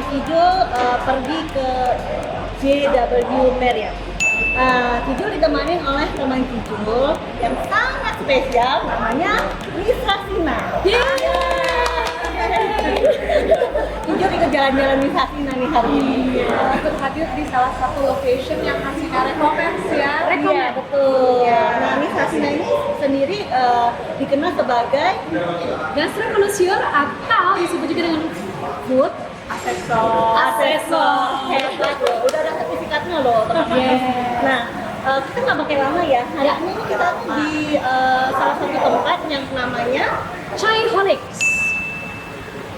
Kijul pergi ke JW Marriott. Kijul ditemanin oleh teman Kijul yang sangat spesial, namanya Lisa Sina. Kijul ikut jalan-jalan Lisa Sina nih hari ini. Ikut hadir di salah satu location yang Hasina rekomend ya. Iya, betul. Nah, Lisa Sina ini sendiri dikenal sebagai Gastro connoisseur atau disebut juga dengan food asesor. Hebat loh, udah ada sertifikatnya loh teman-teman. Nah, kita nggak pakai lama ya. Hari ini kita di salah satu tempat yang namanya Chaiaholics.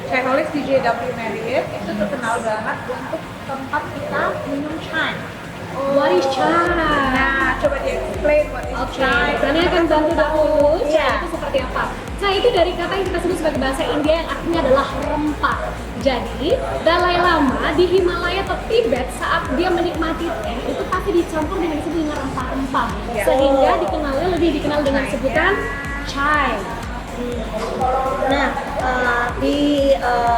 Chaiaholics di JW Marriott itu terkenal banget untuk tempat kita minum chai. What is chai? Nah, coba di-explain what is chai. Saya akan bantu dahulu Iya. chai itu seperti apa. Chai itu dari kata yang kita sebut sebagai bahasa India yang artinya adalah rempah. Jadi, Dalai Lama di Himalaya atau Tibet saat dia menikmati teh itu pasti dicampur dengan disebut dengan rempah-rempah. Iya. Sehingga lebih dikenal dengan sebutan chai. Nah, di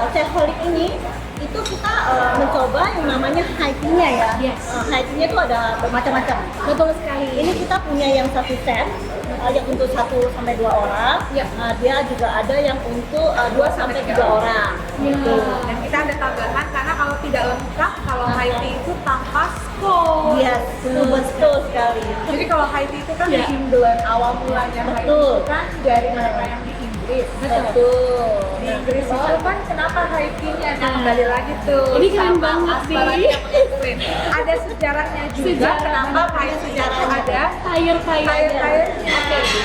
Chaiaholics ini itu kita mencoba yang namanya high tea-nya ya. Yes. High tea-nya itu ada bermacam-macam. Betul sekali. Ini kita punya yang satu set, yang untuk 1 sampai 2 orang. Ya. Dia juga ada yang untuk 2 sampai 3 orang. Gitu. Dan kita ada tambahan karena kalau tidak lengkap, kalau high tea itu tanpa skor. Yes, betul sekali. Jadi kalau high tea itu kan Ya. bimbingan awal mulanya high tea Betul. itu kan dari mereka yang di Inggris. Betul. Di Inggris itu kan kenapa high tea-nya? Nah, kembali lagi tuh. Ini keren sama banget sih. asbarannya explain. Ada sejarahnya juga Sejarah. kenapa high tea itu ada Tire-tire. tire-tirenya.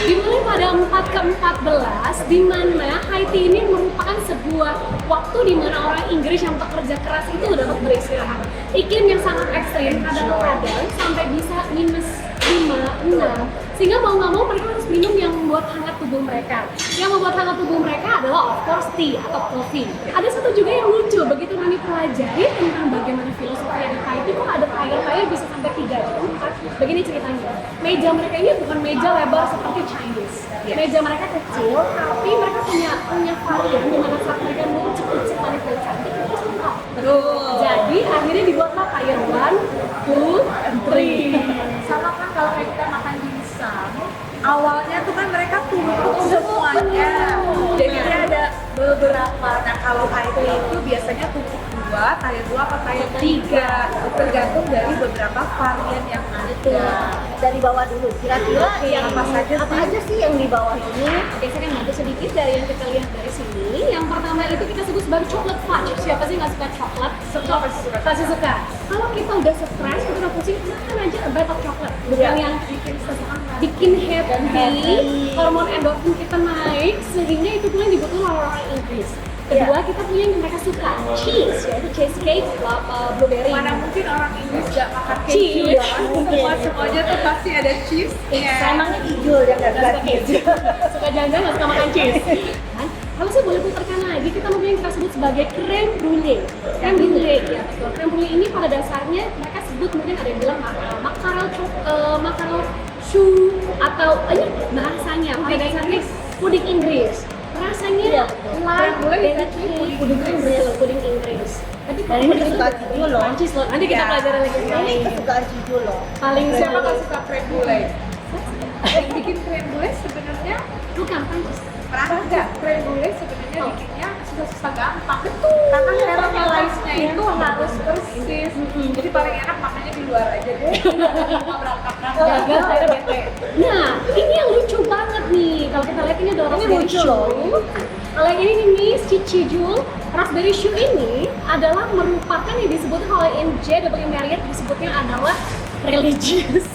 Dimulai pada 4 ke 14 di mana high tea ini merupakan sebuah waktu di mana orang Inggris yang bekerja keras itu dapat beristirahat. Iklim yang sangat ekstrim, kadang-kadang sampai bisa minus 5, 6, sehingga mau nggak mau mereka harus minum yang membuat hangat tubuh mereka. Yang membuat hangat tubuh mereka adalah of course tea atau coffee. Ada satu juga yang lucu, begitu kami pelajari tentang bagaimana filosofi dari high tea, kok ada tire bisa sampai 3 dan 4. Begini ceritanya, meja mereka ini bukan meja lebar seperti Chinese. Meja mereka kecil, tapi mereka punya varian di mana saat mereka mau cek-cek paling cantik itu lengkap. Jadi akhirnya dibuatlah tire 1, 2, and 3. Sama kan kalau kayak kita makan dimsum, awalnya tuh kan mereka tumpuk semuanya. Jadi dia ada beberapa. Nah kalau high tea itu biasanya tumpuk 2, tire 2 apa tire 3, tergantung dari beberapa varian yang ada. Dari bawah dulu. Kira-kira yang apa saja sih yang di bawah ini? Oke, saya akan bantu sedikit dari yang kita lihat dari sini. Yang pertama itu kita sebut sebagai chocolate fudge. Siapa sih nggak suka coklat? Pasti suka. Kalau kita udah stres, kita udah pusing, makan aja a bite of chocolate. Bukan yang bikin happy, hormon endorfin kita naik, sehingga itu pun yang dibutuhkan oleh orang Inggris. Kedua, kita punya yang mereka suka, cheese, yaitu cheesecake, blueberry. Mana mungkin orang Inggris gak makan Cheese. keju ya kan? Semuanya tuh pasti ada cheese. Emangnya Kijul yang nggak suka cheese? Suka jalan-jalan nggak suka makan cheese. Kan? Kalau saya boleh putarkan lagi, kita mempunyai yang kita sebut sebagai creme brulee. Creme brulee, ya betul. Creme brulee ini pada dasarnya mereka sebut, mungkin ada yang bilang makarel choux atau ini bahasanya pada dasarnya puding Inggris. Rasanya light, puding Inggris. Tapi Dan ini kesukaan Kijul loh. Prancis loh. Nanti kita pelajari lagi. Ini kesukaan Kijul loh. Paling Siapa gak suka creme brulee? Yang bikin creme brulee sebenarnya bukan Prancis. enggak, creme brulee sebenarnya bikinnya susah-susah gampang. Karena caramelize-nya itu harus persis. Jadi paling enak makannya di luar aja deh. Gagal akhirnya bete. Nah, ini yang lucu banget nih. Kalau kita lihat ini adalah raspberry lucu choux. loh. Kalau yang ini nih, Kijul, raspberry choux ini adalah merupakan yang disebut oleh JW Marriott disebutnya adalah religious.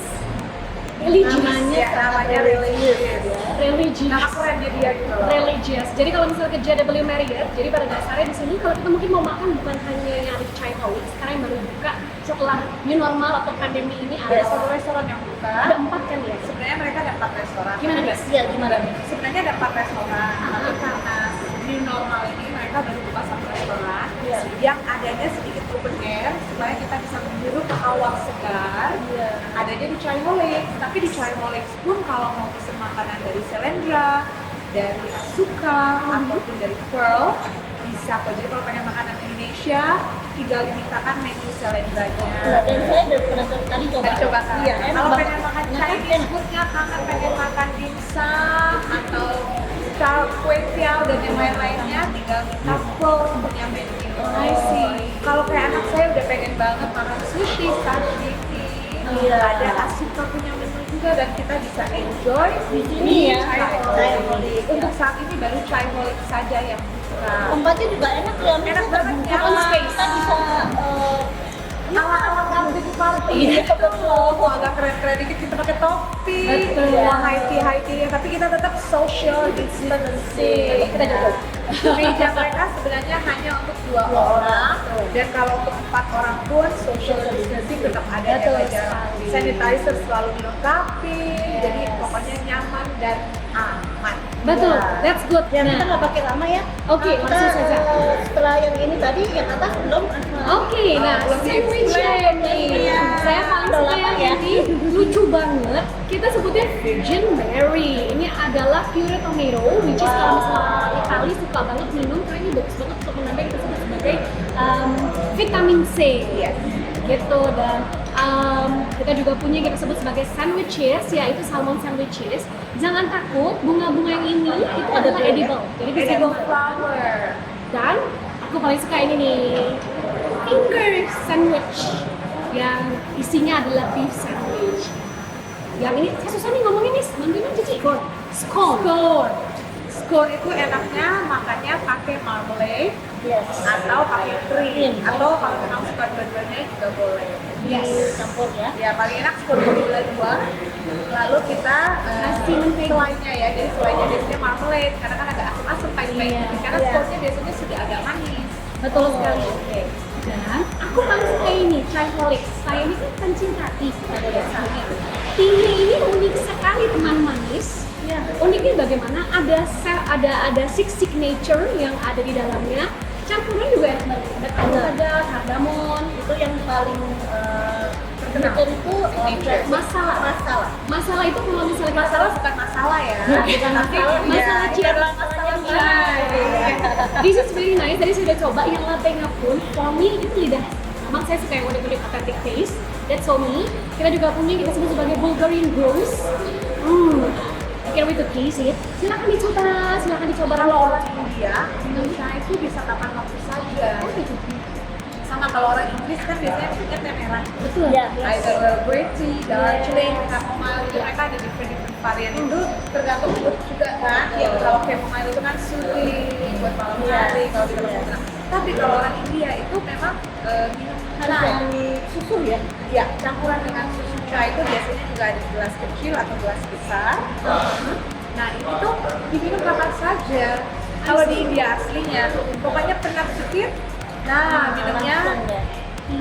Namanya religious. Religious. Nama keren dia gitu loh. Religious. Jadi kalau misalnya ke JW Marriott, jadi pada dasarnya di sini kalau kita mungkin mau makan bukan hanya yang ada di Chaiaholics, sekarang yang baru buka setelah new normal atau pandemi ini ada Satu restoran yang buka. ada 4 kan ya. Sebenarnya mereka ada 4 restoran. Gimana guys? Iya, gimana nih? Sebenarnya ada 4 restoran, tapi karena new normal ini mereka baru buka 1 restoran yang adanya sedikit open air supaya kita bisa menghirup hawa segar. Adanya di Chaiaholics, tapi di Chaiaholics pun kalau mau pesen makanan dari Selendra, dari Asuka, ataupun dari Pearl, bisa kok. Jadi kalau pengen makanan Indonesia, tinggal dimintakan menu selendranya. Dan saya udah pernah tadi coba. Coba kan. Iya, Kalau enak pengen banget. makan Enak, Chinese enak. foodnya, kangen pengen makan dimsum atau kue tiao dan yang lain-lainnya, tinggal minta pho punya menu. I see. Kalau kayak anak saya udah pengen banget makan sushi, sashimi, Iya. ada Asuka punya menu juga dan kita bisa enjoy Di sini ya, Chai-holic. Untuk saat ini baru Chai-holic saja yang buka. Tempatnya juga enak ya. Enak banget, Open nyaman. space. Kita bisa Ala-ala kampung party. Iya, betul. Mau agak keren-keren dikit kita pakai topi. Betul. Mau high tea, tapi kita tetap social distancing. Kita duduk. Meja mereka sebenarnya hanya untuk 2 orang dan kalau untuk 4 orang pun social distancing tetap ada Betul jaga jarak. sekali. Sanitizer selalu dilengkapi, jadi pokoknya nyaman dan aman. Betul, that's good. Ya, kita Nah, nggak pakai lama ya. Oke, Kita, langsung saja. Setelah yang ini tadi, yang atas belum. Oke, nah belum sandwich di-explain nih. Iya. Saya paling Udah suka lama yang ya. ini, lucu banget. Kita sebutnya Virgin Mary. Ini adalah pure tomato, which is kalau misalnya orang Itali suka banget minum, karena ini bagus banget untuk menambah kita sebut sebagai vitamin C. Yes. Gitu, dan kita juga punya yang kita sebut sebagai sandwiches, yaitu salmon sandwiches. Jangan takut, bunga-bunga yang ini itu adalah edible, jadi bisa Edible go. flower. Dan aku paling suka ini nih, finger sandwich yang isinya adalah beef sandwich. Yang ini saya susah nih ngomongin nih, bantuin aja Ci. Scone. Scone itu enaknya makannya pakai marmalade Yes. atau pakai krim atau kalau memang suka dua-duanya juga boleh. Yes. Campur ya. Ya paling enak scone gula 2. Lalu kita Kasih mentega. selainnya ya, jadi selainnya biasanya marmalade karena kan agak asam-asam pahit-pahit. Iya. Karena Iya. scone-nya biasanya sudah agak manis. Betul sekali. Oke. Dan aku paling suka ini, Chai-holic. Saya ini kan pencinta tea pada dasarnya. Tea-nya ini unik sekali teman manis. Ya. Uniknya bagaimana? Ada six signature yang ada di dalamnya. Campuran juga enak banget. Ada avocado, cardamom, Itu yang paling Terkenal. itu Signature. masalah. Masalah itu kalau misalnya kita Masalah bukan masalah ya. Bukan masalah. Masalah Ya, chai. adalah masalah chai. This is very nice. Tadi saya udah coba yang latenya pun, for me itu lidah. Memang saya suka yang unik-unik authentic taste. That's so me. Kita juga punya yang kita sebut sebagai Bulgarian Rose. I can't wait to taste it. Silakan dicoba. Kalau orang India, minum chai itu bisa kapan waktu saja. Sama kalau orang Inggris kan biasanya punya teh merah. Betul. Ya. Either Earl Grey tea, Darjeeling, chamomile, itu mereka ada different varian itu tergantung mood juga kan. Yang kalau chamomile itu kan soothing buat malam hari kalau kita mau tenang. Tapi kalau orang India itu memang minum Harus chai. yang susu ya. Ya, campuran dengan susu chai itu biasanya juga ada gelas kecil atau gelas besar. Nah ini tuh diminum kapan saja. Kalau di India aslinya, pokoknya pernah sedikit. Nah, minumnya Langsung ya.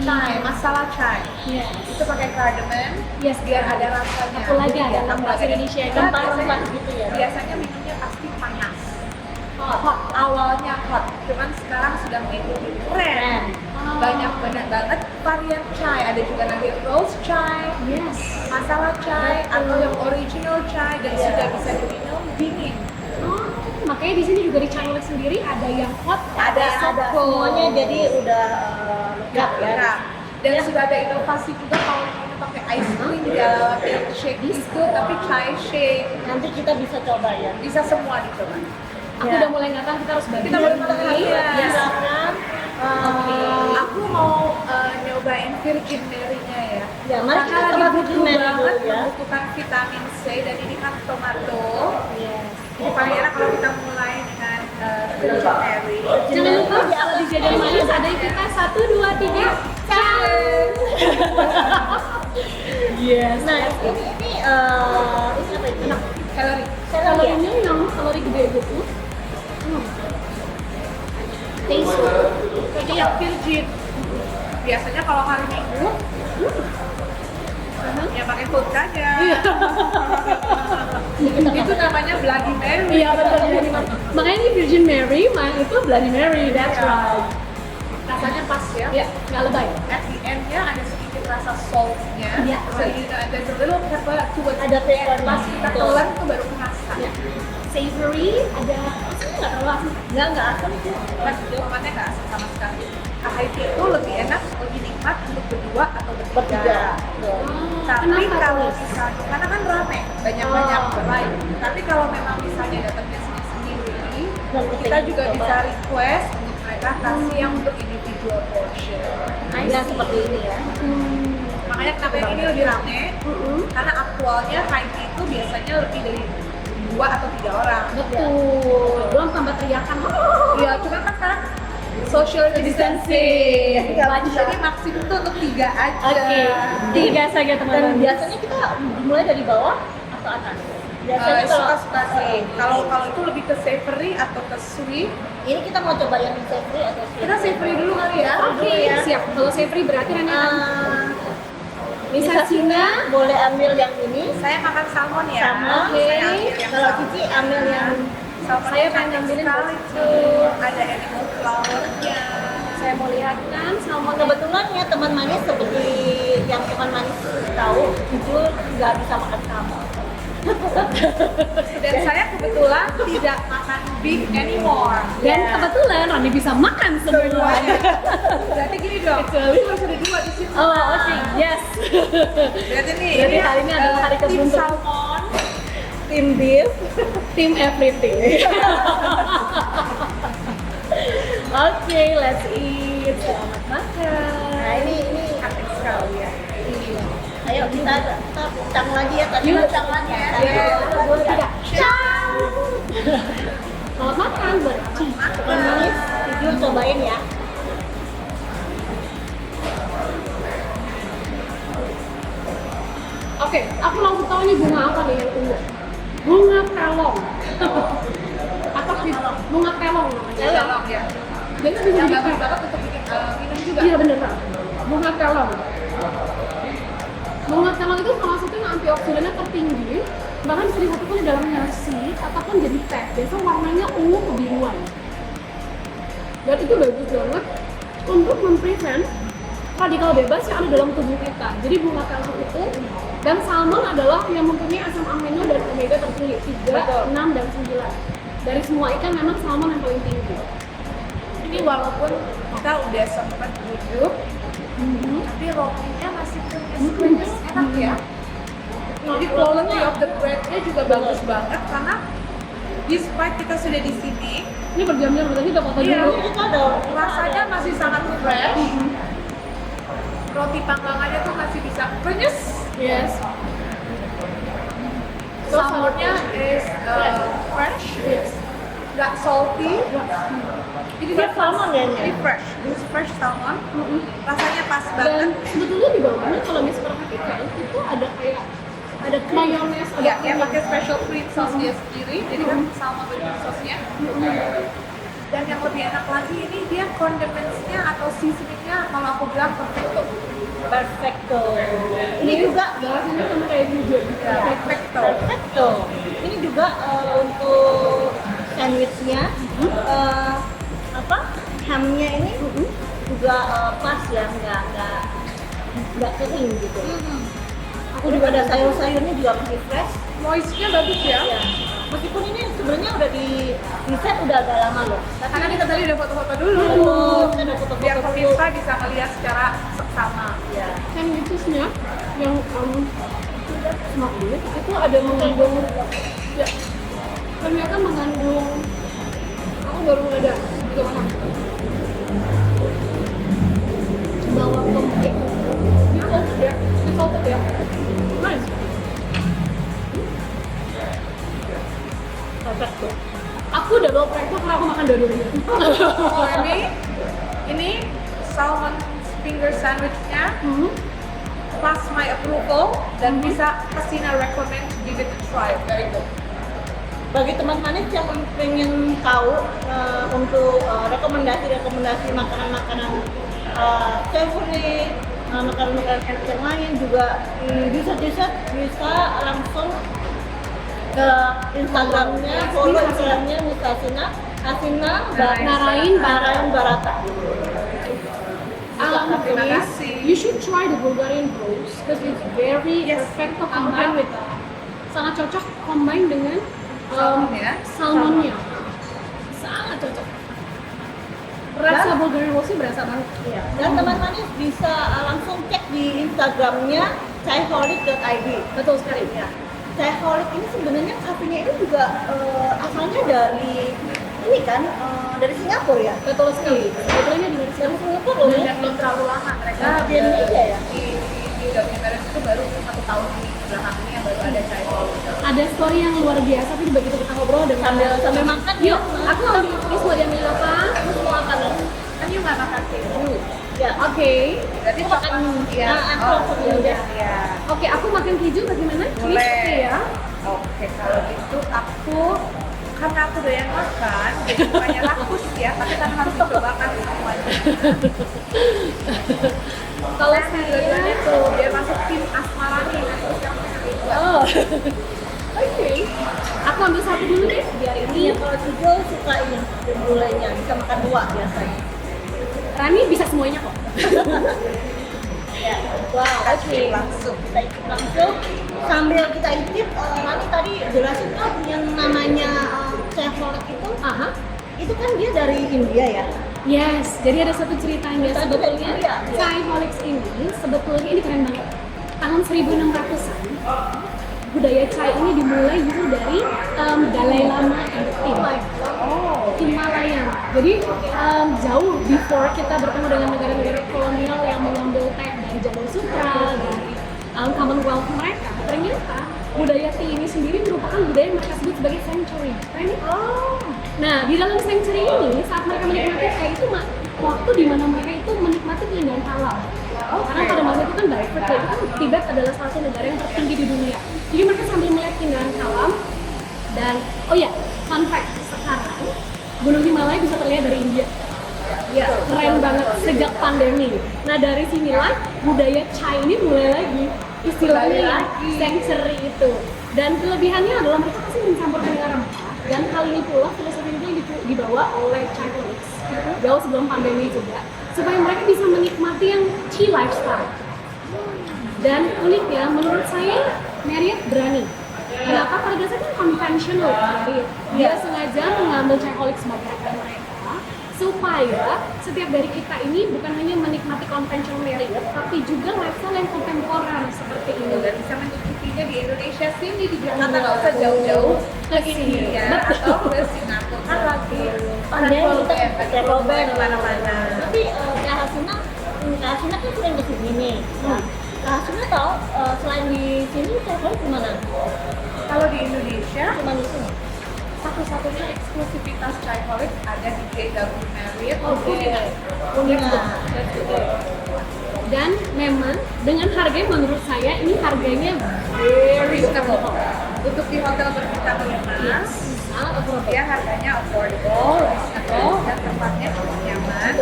chai, masala chai. Yes. Itu pakai cardamom, Yes. biar ada rasanya. Apa lagi ada Ya, dalam apa bahasa lagi? Indonesia Dan kan? Rempah-rempah gitu ya. Biasanya minumnya pasti panas. Hot, awalnya hot, cuman sekarang sudah menjadi tren. Banyak banget varian chai, ada juga nanti rose chai, Yes. masala chai, atau yang original chai dan Iya. sudah bisa diminum dingin. Oh, makanya di sini juga di Chai-holic sendiri ada yang hot, Ada semuanya jadi udah lengkap ya. Nah, dan sudah ada inovasi juga kalau mau pakai ice cream di dalam shake itu, tapi chai shake Nanti kita bisa coba ya. bisa semua dicoba. Aku Ya. udah mulai nggak tahan, kita harus bagi. Kita boleh makan ya. Silakan. Aku mau nyobain Virgin Mary-nya ya. Ya, mari kita Karena coba lagi Virgin butuh Mary banget dulu ya. membutuhkan vitamin C dan ini kan tomato. Yes. Jadi paling enak kalau kita mulai dengan Virgin Mary. Jangan lupa kalau di jadwal manis ada kita 1, 2, 3. Yes. Nah, ini apa itu? Kalori. Kalorinya yang kalori gede gitu. Taste. Jadi yang virgin. Biasanya kalau hari Minggu ya pakai vodkanya. Itu namanya Bloody Mary. Iya betul. Makanya ini Virgin Mary, itu Bloody Mary. That's Iya. right. Rasanya pas ya. Ya, nggak lebay. At the end-nya ada sedikit rasa salt-nya. Iya. So, there's a little pepper towards Ada pepper pas kita betul. telan tuh baru kerasa. Ya. savory, ada nggak terlalu asam. Nggak asam sih. Mas tomatnya nggak asam sama sekali. Thai tea itu lebih enak, lebih nikmat untuk berdua atau bertiga. Bertiga. Tapi Kenapa kalau tuh? misalnya, karena kan rame, banyak-banyak lain. Tapi kalau memang misalnya datangnya sendiri, Dan kita juga coba. bisa request untuk mereka kasih yang untuk individual portion. Nah, seperti ini ya. Makanya kenapa yang ini lebih rame? Karena aktualnya Thai tea itu biasanya lebih dari 2 atau 3 orang. Betul. Belum tambah teriakan. Iya, cuma kan sekarang social distancing. Jadi maksimum tuh untuk 3 aja. Oke, 3 saja Dan teman-teman. biasanya kita mulai dari bawah atau atas. Biasanya kalau Suka-suka sih. Kalau itu lebih ke savory atau ke sweet. ini kita mau coba yang savory atau sweet. Kita savory dulu kali ya. Oke, siap. Kalau savory berarti Rani akan Bisa Cina boleh ambil yang ini Saya makan salmon ya. sama. Oke. Saya ambil yang Kalau salmon. Cici ambil yang Salmon Saya yang pengen cantik ngambilin sekali tuh. Ada animal flower-nya. saya mau lihatkan salmon kebetulan ya teman manis seperti yang teman manis tahu jujur nggak bisa makan salmon. Dan saya kebetulan tidak makan beef anymore. dan kebetulan Rani bisa makan semuanya. Berarti gini dong. Ini harus ada 2 di sini. Oh, oke, yes. Berarti nih. Berarti hari ini adalah hari tim keberuntungan. salmon. Tim beef. Team everything. Oke, let's eat. Selamat makan. Nah ini Cantik sekali ya. iya. Ayo kita puncang lagi ya tadi. Yuk. Puncang lagi ya. Iya. 1, 2, 3. Selamat makan, berarti. Teman manis jujur cobain ya. Oke, aku langsung tahu ini bunga apa nih yang ungu. Bunga telong. Apa sih? Bunga telong namanya. Telong ya. Jadi bisa Yang jadi bagus banget untuk bikin minum juga. Iya bener Kak. Bunga telong. Bunga telong itu salah satu yang antioksidannya tertinggi, bahkan bisa disatukan di dalam nasi ataupun jadi teh. Biasa warnanya ungu kebiruan. Dan itu bagus banget untuk memprevent radikal bebas yang ada dalam tubuh kita. Jadi bunga telong itu dan salmon adalah yang mempunyai asam amino dan omega tertinggi 3, 6, dan 9. Dari semua ikan memang salmon yang paling tinggi. Ini walaupun kita udah sempat duduk, tapi rotinya masih krenyes, enak ya. Jadi quality of the bread-nya juga bagus banget karena despite kita sudah di sini, Ini berjam-jam berarti udah foto Iya. dulu. Kita ada rasanya masih sangat fresh. Roti panggangannya tuh masih bisa krenyes. Yes. Salmonnya is fresh, nggak salty. Jadi dia Fresh salmon ya, Nya? Ini fresh, this fresh salmon. Rasanya pas Dan banget. sebetulnya di bawahnya kalau misalnya perhatikan itu ada kayak ada mayones, ada Ya, cream. yang pakai special cream sauce dia sendiri. Jadi kan salmon dengan sausnya. Dan yang lebih enak lagi ini dia condimentsnya atau seasoningnya kalau aku bilang perfecto. perfecto. Ini juga bahasanya sama kayak jujur. Ya, perfecto. perfecto. Ini juga untuk sandwichnya apa hamnya ini juga pas ya nggak kering gitu. Aku juga ada sayur-sayurnya juga masih fresh. Moistnya bagus ya. Ya. Meskipun ini sebenarnya udah di set udah agak lama loh. Karena kita tadi udah foto-foto dulu. Kita udah foto-foto Biar dulu. pemirsa bisa melihat secara seksama. Ya. Sandwichesnya yang smak dulu itu ada mengandung ya ternyata mengandung aku baru ada juga makan bawang putih di salted ya nice Perfecto. aku udah bawa perfecto karena aku makan dua-duanya Oh, ini salmon finger sandwichnya pass my approval dan bisa Kasina recommend give it a try. Very good. Bagi teman manis yang pengen tahu untuk rekomendasi makanan-makanan savory, makanan-makanan enak yang lain juga dessert bisa langsung ke Instagramnya, follow Instagramnya Asina Narain Barata. Terima please, kasih. you should try the Bulgarian bros because it's very Yes. perfect to combine with sangat cocok combine dengan salmonnya sangat cocok. Rasa Bulgarian Rose berasa banget. Iya. Dan teman-teman bisa langsung cek di Instagramnya chaiholik.id. Betul sekali. Ya. Chaiholik ini sebenarnya kafenya itu juga asalnya dari ini kan dari Singapura ya. Betul sekali. Sebetulnya di Dari Singapura loh. Dan belum terlalu lama mereka Di Indonesia ya. di Dominican itu baru 1 tahun di belakang ini yang baru ada chai hall. ada story yang luar biasa, tapi begitu kita ngobrol dengan Sambil makan yuk, aku ambil ini mau diambil apa? Terus mau makan nih. Kan you nggak makan keju. Ya. Oke. Berarti Makan ya. aku langsung ya udah. ya. Oke, aku makan keju bagaimana? Boleh. Crispy ya. Oke, kalau gitu aku karena aku doyan makan, jadi bukannya rakus ya, tapi kan harus dicobakan semuanya. Kalau Nah, dua-duanya saya tuh biar masuk tim asmarani. oh. Oke. Aku ambil satu dulu deh biar ini. Iya, kalau Cijo suka ini gulanya, bisa makan 2 biasanya. Rani bisa semuanya kok. Ya. Wow, oke. Langsung. Kita icip langsung. Sambil kita icip, Rani tadi jelasin kan yang namanya chaiholik itu, Aha. itu kan dia dari India ya. Yes, jadi ada satu ceritanya Cerita sebetulnya dari India, ya. Chaiholix ini sebetulnya ini keren banget. Tahun 1600-an budaya chai ini dimulai dulu dari Dalai Lama and the team. Himalaya. Jadi jauh before kita bertemu dengan negara-negara kolonial yang mengambil teh dari Jabal Sutra, dari Commonwealth mereka, ternyata budaya tea ini sendiri merupakan budaya yang mereka sebut sebagai sanctuary. Nah, di dalam sanctuary ini saat mereka menikmati teh itu waktu di mana mereka itu menikmati keindahan alam. Karena pada masa itu kan divert ya, itu kan Tibet adalah salah satu negara yang tertinggi di dunia. Jadi mereka sambil melihat keindahan alam dan oh ya, fun fact sekarang Gunung Himalaya bisa terlihat dari India. Ya, keren banget sejak pandemi. Nah dari sinilah budaya chai ini mulai lagi istilahnya sanctuary itu. Dan kelebihannya adalah mereka pasti mencampurkan dengan rempah. Dan hal ini pula filosofi ini dibawa oleh Chaiholix jauh sebelum pandemi juga, supaya mereka bisa menikmati yang tea lifestyle. Dan uniknya menurut saya Marriott berani. Kenapa? Pada dasarnya conventional Marriott. Dia sengaja mengambil Chaiholix sebagai mereka supaya setiap dari kita ini bukan hanya menikmati conventional Marriott, tapi juga lifestyle yang kontemporer seperti ini. Dan bisa mencicipinya di Indonesia sini di Jakarta, nggak usah jauh-jauh ke India atau ke Singapura kan lagi Pandai kita travel ban kemana-mana. Tapi Kak Hasina kan sering ke sini nih. Kak Hasina tahu selain di sini travel kemana? Kalau di Indonesia Cuma di sini. satu-satunya eksklusivitas Chaiholix ada di JW Marriott. Kuningan. Dan memang dengan harganya menurut saya ini harganya very Reasonable. affordable. Untuk di hotel berbintang 5, Sangat affordable. dia harganya affordable, reasonable, dan tempatnya cukup nyaman.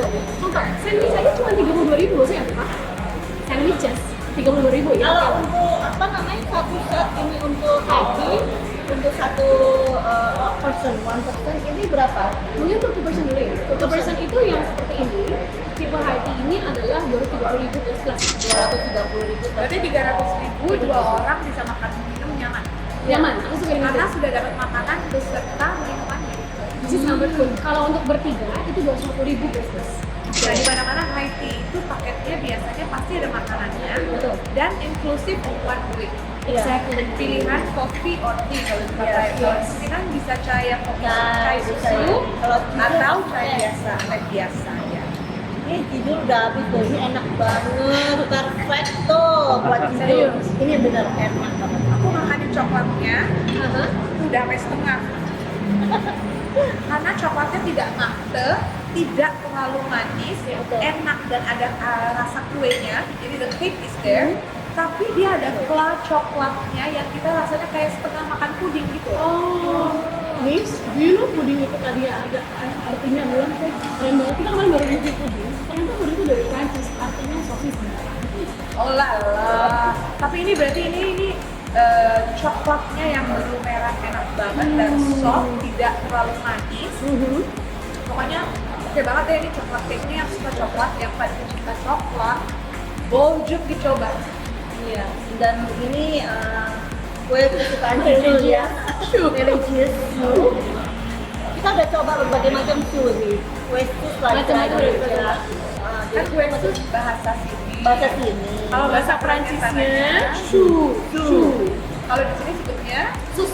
Contoh, sandwich aja cuma 32.000 loh saya Pak. Sandwiches 32.000 ya. Kalau untuk apa namanya satu set ini untuk hiking untuk satu one person ini berapa? Mungkin untuk 2 person dulu ya. 2 person itu yang seperti ini. Tipe high tea ini adalah 230.000 plus plus. 230.000. Berarti 300.000 dua orang bisa makan minum nyaman. Nyaman, aku suka ini. Karena sudah dapat makanan beserta minumannya. This is number 2. Kalau untuk bertiga itu 250.000 plus plus. Nah, di mana-mana high tea itu paketnya biasanya pasti ada makanannya. Betul. Dan inclusive of one drink. Exactly. Pilihan coffee or tea kalau di Yes, Kalau yes. di sini kan bisa chai yang kopi, Chai, chai bisa susu, ya. Kalau atau tidur, chai teh. biasa, teh biasa ya. Ini tidur udah habis tuh, ini enak banget, perfect tuh buat tidur. Serius? Ini benar enak banget. Aku makanin coklatnya Aha. udah sampai setengah. Karena coklatnya tidak mate, tidak terlalu manis, Betul. enak dan ada rasa kuenya. Jadi the cake is there. Tapi dia ada fla coklatnya yang kita rasanya kayak setengah makan puding gitu. Oh, guys, do you know puding itu tadi ada artinya adalah keren banget. Kita kemarin baru bikin puding. Ternyata puding itu dari Prancis, artinya sosis. Oh lala. Tapi ini berarti ini coklatnya yang belum merah enak banget dan soft, tidak terlalu manis. Pokoknya oke banget deh ini coklat cake-nya yang suka coklat, yang pada pecinta coklat, boljuk dicoba. Iya, dan ini kue kesukaan Cijul ya. Religious Sue. Kita udah coba berbagai macam Sue nih. Kue sus Macam-macam udah kita coba. Kan gue itu bahasa sini. Bahasa sini. Kalau bahasa Prancisnya, Shu. kalau di sini sebutnya Sus.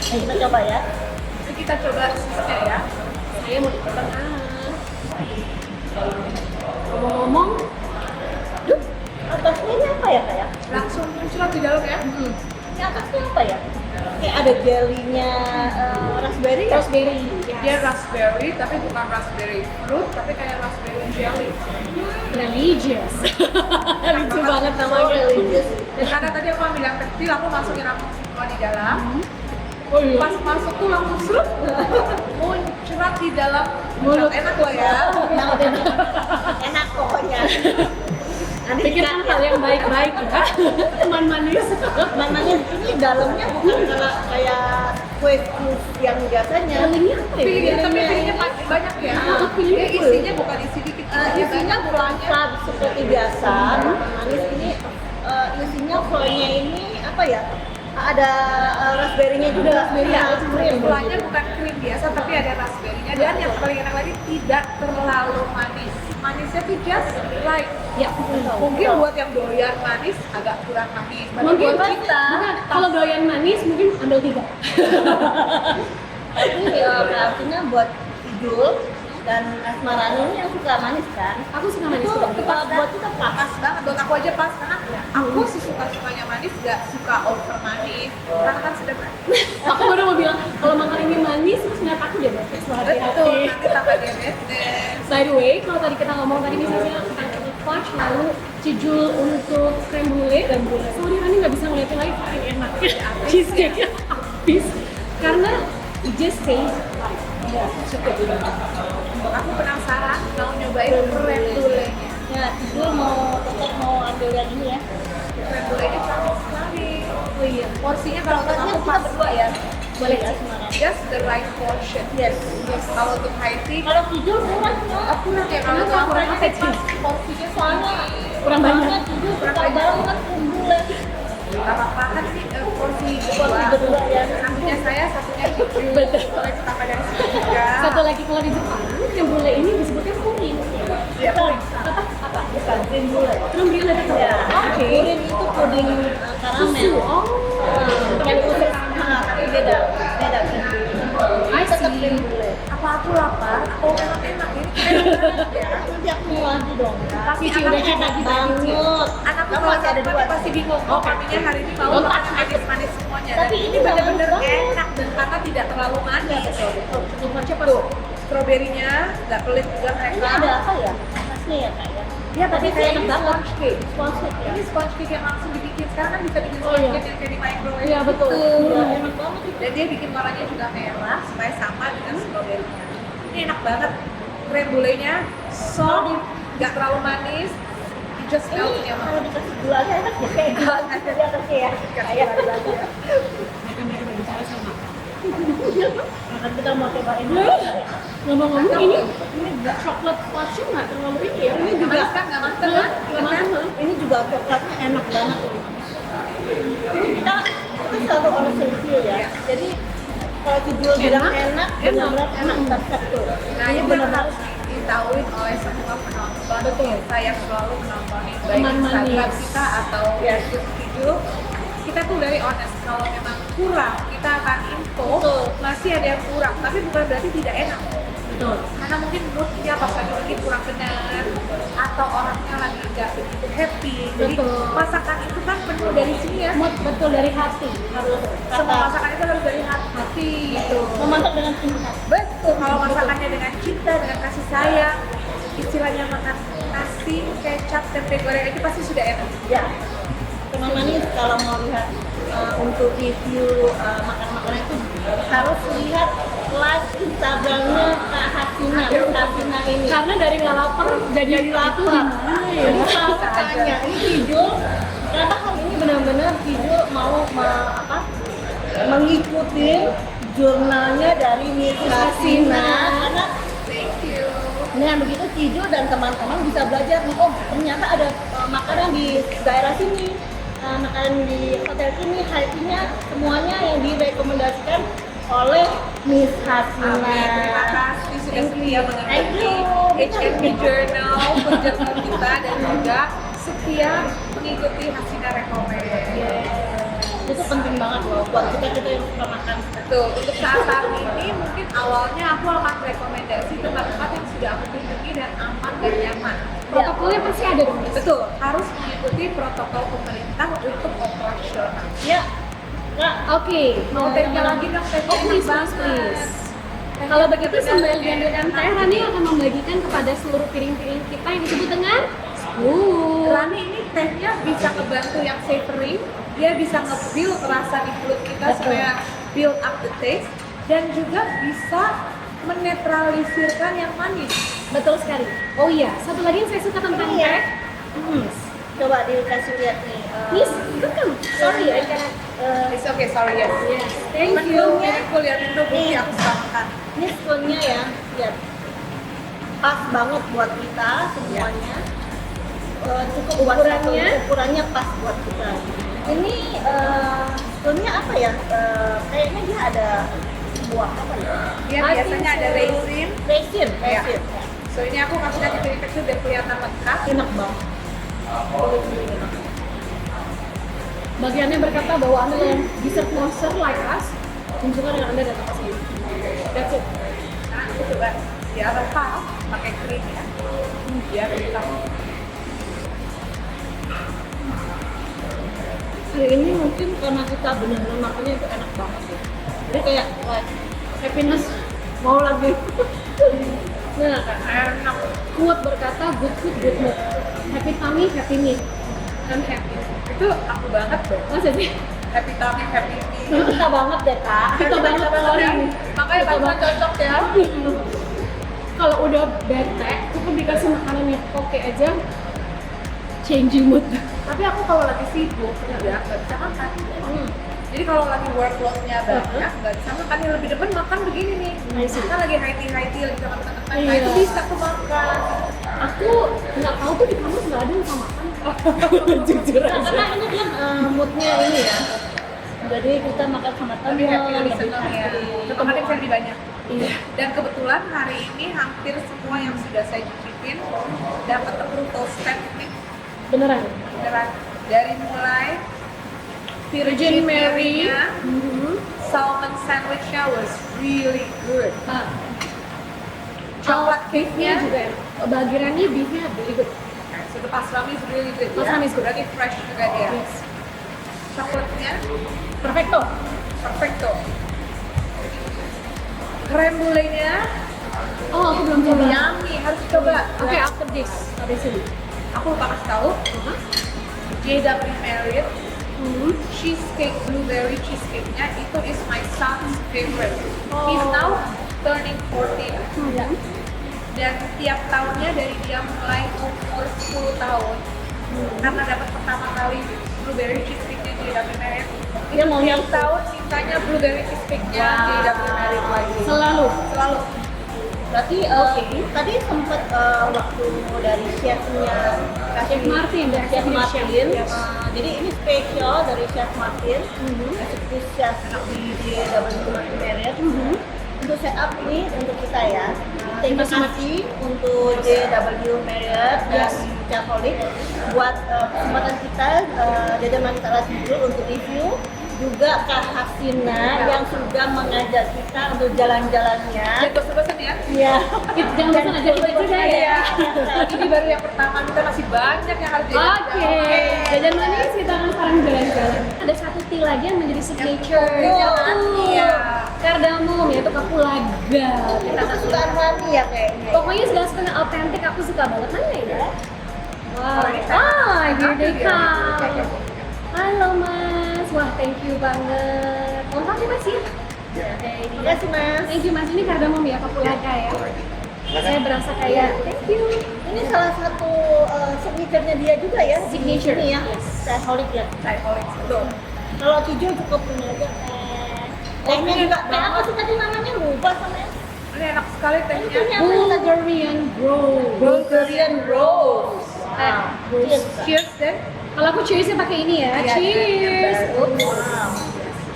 Kita coba ya. Jadi kita coba susnya ya. Saya mau di tengah. Ngomong-ngomong, Atasnya ini apa ya kayak? Langsung muncul di dalam ya. Ini atasnya apa ya? Kayak ada jelly-nya raspberry ya? raspberry. Dia raspberry tapi bukan raspberry fruit tapi kayak raspberry jelly. Religious. Lucu banget So namanya. religious. Dan karena tadi aku ambil yang kecil, aku masukin langsung semua di dalam. Oh iya. Pas masuk tuh langsung serut, muncrat di dalam Mulut. Enak loh ya. Enak pokoknya. Nanti Pikirkan hal yang baik-baik ya. Teman manis. namanya ini dalamnya bukan kayak kue sus yang biasanya. Filingnya apa ya? Pilihnya tapi pilihnya banyak ya. Pilihnya Dia isinya bukan isi dikit. Isinya bukan flat seperti biasa, manis ini isinya flownya ini apa ya? Ada raspberry-nya juga. Raspberry, Ya, krim. Gulanya bukan krim biasa tapi ada raspberry-nya dan yang paling enak lagi tidak terlalu manis. Manisnya tuh just right. Ya. Mungkin buat yang doyan manis agak kurang manis. Tapi Mungkin buat kita bukan. Kalau doyan manis mungkin ambil 3. Ini artinya buat Cijul dan Asmarani ini yang suka manis kan? Aku suka manis Itu juga. buat kita pas. pas banget buat aku aja pas karena aku suka-sukanya manis gak suka over manis karena kan sudah manis. Aku baru mau bilang kalau makan ini manis terus nggak aku diabetes. Wah, Betul, hati-hati. nanti tambah diabetes. By the way, kalau tadi kita ngomong tadi misalnya tentang fudge lalu Cijul untuk creme brulee. Sorry, Rani nggak bisa ngeliatin lagi paling enak. Cheesecake-nya habis karena it just tastes like. Aku penasaran mau nyobain creme brulee-nya. Ya, Cijul tetap mau ambil yang ini ya. Creme brulee-nya cantik sekali. Oh iya. Porsinya kalau untuk Porsinya aku kita pas berdua ya. Boleh Ya, sih. Asmarani. just the right portion. Yes. Kalau untuk high tea Kalau Cijul kurang ya. aku kurang ya kalau Kenapa? untuk Kurang apa, pas Ci? porsinya Soalnya Kurang banyak. soalnya Cijul suka banget kumbulnya. apa-apaan sih porsi Porsi berdua ya. Satunya saya, satunya cucu. Betul. Soalnya kita pada juga. Satu lagi kalau di Jepang, creme brulee ini disebutnya puring. Ya, Bukan. Apa? Bukan krim gulai. Creme brulee betul. Ya. Oke. Purin itu puding karamel. Susu. Oh. Yang khusus tapi beda krim gulai. I Tetap see. krim gulai. Apa aku lapar? Oh enak ini. Nanti aku mau lagi dong. Pasti Cici udah anaknya enak Banget. Anakku Kamu kalau masih ada ada dua. pasti bingung. Oh maminya hari ini mau makan yang manis-manis semuanya. Tapi Dan ini bener-bener manis banget. enak dan karena tidak terlalu manis. Cuma cepat. Tuh, stroberinya nggak pelit juga Ini mereka. ada apa ya? Atasnya ya kak ya? Dia Tapi pakai ini kayak enak ini banget. sponge cake. Sponge cake ya? Ini sponge cake yang langsung dibikin. Sekarang kan bisa bikin Oh, sponge iya. cake yang kayak di microwave. Iya, betul. Ya, enak banget itu. Dan dia bikin warnanya juga merah supaya sama dengan stroberinya. Ini enak banget. Creme brulee-nya soft, nggak terlalu manis. It just melts Ini ya, Mama. kalau dikasih gula aja enak ya kayak gula di atasnya ya. Kayak gula aja. Kan kita mau cobain. Ngomong-ngomong ini coklat fudge nggak terlalu ini ya. Ini juga Manis kan? Nggak mateng kan? ini juga coklatnya enak banget. Kita selalu orang review ya. Jadi kalau Cijul bilang enak, benar-benar enak banget tuh. Nah, Ini itu benar yang harus diketahui oleh semua penonton kita yang selalu menontonin baik Teman Instagram manis. kita atau YouTube video. Kita tuh very honest, kalau memang kurang, kita akan info Betul. masih ada yang kurang, tapi bukan berarti tidak enak. Betul. Karena mungkin moodnya pas lagi bikin kurang benar atau orangnya lagi nggak begitu happy. Jadi Betul. masakan itu kan penuh dari sini ya. Mood betul dari hati. harus Semua masakan itu harus dari hati gitu. memasak dengan cinta. Betul, kalau masakannya dengan cinta, dengan kasih sayang, istilahnya makan nasi, kecap, tempe goreng aja pasti sudah enak. Ya, teman manis kalau mau lihat untuk review makan-makanan itu harus lihat live Instagramnya Kak Hasina. Kak Hasina ini. Karena dari nggak lapar jadi lapar. Jadi selalu tanya, ini Cijul, kenapa hari ini benar-benar Cijul mau mengikuti jurnalnya dari Miss Hasina karena Thank you. dengan begitu Cijul dan teman-teman bisa belajar nih, oh ternyata ada makanan di daerah sini makanan di hotel ini high tea-nya semuanya yang direkomendasikan oleh Miss Hasina. Terima kasih sudah setia Thank mengikuti you. HMP Journal, penjurnal kita, dan juga setia mengikuti Hasina Recommend. Itu penting banget loh buat kita yang suka makan. Betul, untuk saat ini mungkin awalnya aku akan rekomendasi tempat-tempat yang sudah aku kunjungi dan aman dan nyaman. Protokolnya pasti ada dong. Betul, harus mengikuti protokol pemerintah untuk operasional. Ya, Kak. Oke, Mau tehnya lagi dong, tehnya Oh, please, enak please, banget. please. Kalau begitu sambil diambilkan teh, Rani akan membagikan kepada seluruh piring-piring kita yang disebut dengan spoon. Rani ini tehnya bisa ngebantu yang savory, dia bisa nge-build rasa di mulut kita Betul. supaya build up the taste, dan juga bisa menetralisirkan yang manis. Betul sekali. Oh iya, satu lagi yang saya suka tentang Iya. teh. Coba dikasih lihat nih. Miss, itu kan. Sorry, I cannot. It's okay, sorry yes. Yes, thank Menu you. beautiful ya, menu bukti aku suka makan. Ini spoonnya ya, lihat. Pas banget buat kita semuanya. Cukup buat satu, Ukurannya? ukurannya pas buat kita. Ini spoonnya apa ya? Kayaknya dia ada buah apa ya? Dia I biasanya think ada so. raisin. Raisin, Ya. raisin. So ini aku kasih lihat di piring kecil biar kelihatan lengkap. Enak banget. Bagiannya berkata bahwa Anda yang dessert monster like us, tunjukkan dengan Anda datang ke sini. That's it. Nah, aku coba di atas half pakai krim ya. Biar kita Hari ini mungkin karena kita benar-benar makannya itu enak banget ya. Jadi kayak happiness mau lagi. Nah, enak. kuat berkata good food, good mood. Happy tummy, happy meal. I'm happy. Itu aku banget deh. Masa sih? Happy tummy, happy meal. Kita banget deh kak. Kita banget ya. Makanya Kita bakal banget. cocok ya. Kalau udah bete, cukup dikasih makanan yang oke aja, changing mood. Tapi aku kalau lagi sibuk ya nggak bisa makan. Jadi kalau lagi workload-nya banyak, nggak bisa makan. Yang lebih depan makan begini nih. I see. Kita lagi high tea lagi sama teman-teman. Nah Iya. itu bisa aku makan. Aku nggak tahu tuh di kampus nggak ada yang sama makan. Jujur Nah, aja. karena ini kan moodnya ini ya. Jadi kita makan sama teman. Lebih happy, lebih senang ya. Makan yang lebih banyak. Iya. Dan kebetulan hari ini hampir semua yang sudah saya cicipin dapat approval stamp nih. Beneran. Beneran. Dari mulai Virgin Mary. Mary-nya, salmon sandwich-nya was really good. Coklat cake-nya juga enak. Bagi Rani beefnya really good. So the pastrami is really good. Pastrami is good. Berarti fresh juga dia. Yes. Coklatnya Perfecto. perfecto. Krem brulee-nya Oh, aku belum coba. yummy, harus coba. Oke, after this. Habis ini. Aku lupa kasih tahu. JW Marriott cheesecake, blueberry cheesecake-nya itu is my son's favorite. He's now turning 14. Dan tiap tahunnya dari dia mulai umur 10 tahun karena dapat pertama kali blueberry cheesecake-nya JW Marriott, Dia mau tiap nyatu. tahun mintanya blueberry cheesecake-nya JW Marriott lagi. Selalu. Selalu. Berarti tadi sempat waktu dari chefnya Chef Martin, dari Chef Chef Martin. Chef. Jadi ini spesial dari Chef Martin, eksekutif chef di JW Marriott. Untuk setup ini untuk kita ya. Terima kasih untuk JW Marriott dan Chefholic buat kesempatan kita jajanan kita dulu untuk review. Juga Kak Hasina yang sudah mengajak kita untuk jalan-jalannya. Dan bosan-bosan ya. Iya. Jangan bosan aja kita juga ya. Ini baru yang pertama, kita masih banyak yang harus Oke, jajan manis kita akan sekarang jalan-jalan. Ada satu tea lagi yang menjadi signature. Jangan, iya. Cardamom, yaitu kapulaga. Kita Itu akan kesukaan Rani ya kayaknya. Pokoknya segala setengah autentik, aku suka banget. Mana ya? Wow. ini Here they Iya. come. Halo Mas, wah thank you banget. Lengkap ya Mas ya? Terima kasih Mas. Thank you Mas, ini kardamom ya, kapulaga ya. Saya berasa kayak thank you. Ini salah satu signature-nya dia juga ya. Signature. Ini ya. Yes. Chefholic ya. Chefholic, betul. Kalau Cijo cukup punya aja tehnya ini juga. enak Teh apa banget. sih tadi namanya lupa sama ya? Ini enak sekali tehnya. Ini apa? Bulgarian Rose. Bulgarian Rose. Cheers. Cheers deh. Kalau aku cheersnya pakai ini ya. Iya, Cheers. ember. Wow.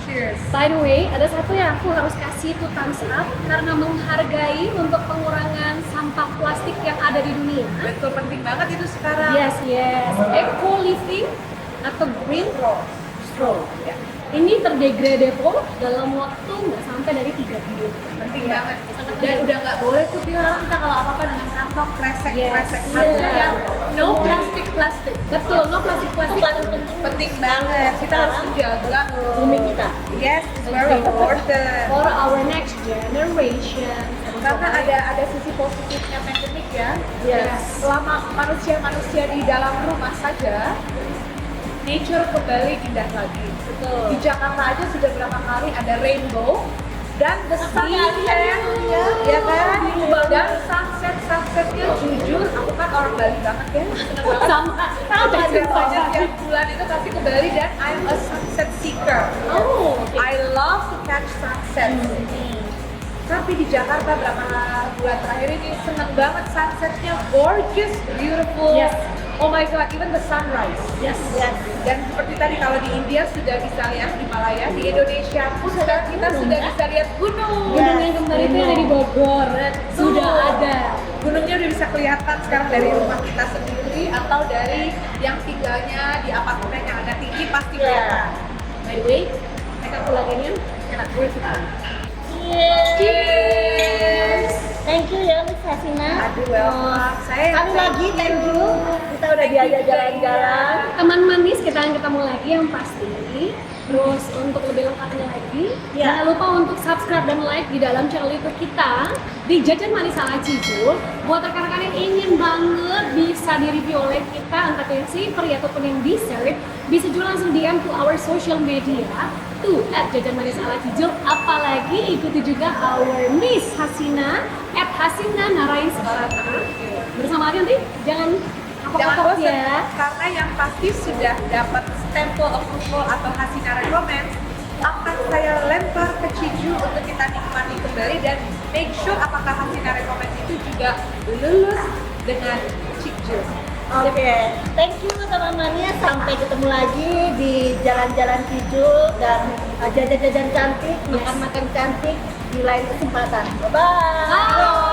Cheers. By the way, ada satu yang aku harus kasih itu thumbs up karena menghargai untuk pengurangan sampah plastik yang ada di dunia. Betul, penting banget itu sekarang. Yes, yes. Eco living atau green straw. Ya, Ini terdegradable dalam waktu nggak sampai dari 3 minggu. penting banget. Dan udah nggak boleh tuh bilang kita kalau apa-apa dengan kantong kresek. Yes. Harusnya Iya. yang no plastic. Betul, no plastik Itu plastik. paling penting Penting banget. Kita harus menjaga. bumi kita. Yes, it's very important. For our next generation. Karena ada sisi positifnya pandemik ya. Yes. Selama manusia di dalam rumah saja, nature kembali indah lagi. Betul. Di Jakarta aja sudah berapa kali ada rainbow dan the sunset, ya kan? Dan sunsetnya jujur, aku kan orang Bali banget ya. Seneng banget. Sama Biasanya tiap bulan itu pasti ke Bali dan I'm a sunset seeker. Oh, I love to catch sunset. Tapi di Jakarta berapa bulan terakhir ini seneng banget sunsetnya, gorgeous, beautiful. Yes. Oh my god, even the sunrise. yes. Yes. Dan seperti tadi kalau di India sudah bisa lihat Himalaya, di Indonesia pun sekarang kita sudah bisa lihat gunung. Gunung yang kemarin itu yang ada di Bogor sudah ada. Gunungnya udah bisa kelihatan sekarang dari rumah kita sendiri atau dari yang tinggalnya di apartemen yang agak tinggi pasti kelihatan. By the way, mereka pulangnya enak banget. Cheers. Thank you ya Miss Hasina. Aduh, welcome. Saya Sekali lagi thank you. Kita udah diajak jalan-jalan. Teman manis, kita akan ketemu lagi yang pasti. Terus untuk lebih lengkapnya lagi, Ya. jangan lupa untuk subscribe dan like di dalam channel YouTube kita di Jajan Manis ala Cijul. Buat rekan-rekan yang ingin banget bisa di-review oleh kita, entah yang silver ataupun yang dessert, bisa juga langsung DM to our social media tuh @Jajan Manis ala Cijul. Apalagi ikuti juga our Miss Hasina @Hasina Narain Sebarata. Bersama nanti jangan jangan kapok-kapok bosan ya. karena yang pasti sudah dapat stempel approval atau Hasina recommend akan saya lempar ke Ciju untuk kita nikmati kembali dan make sure apakah Hasina recommend itu juga lulus dengan Ciju. Oke, thank you teman-temannya. Sampai ketemu lagi di jalan-jalan Cijul dan jajan-jajan cantik, makan-makan cantik di lain kesempatan. Bye-bye. Bye.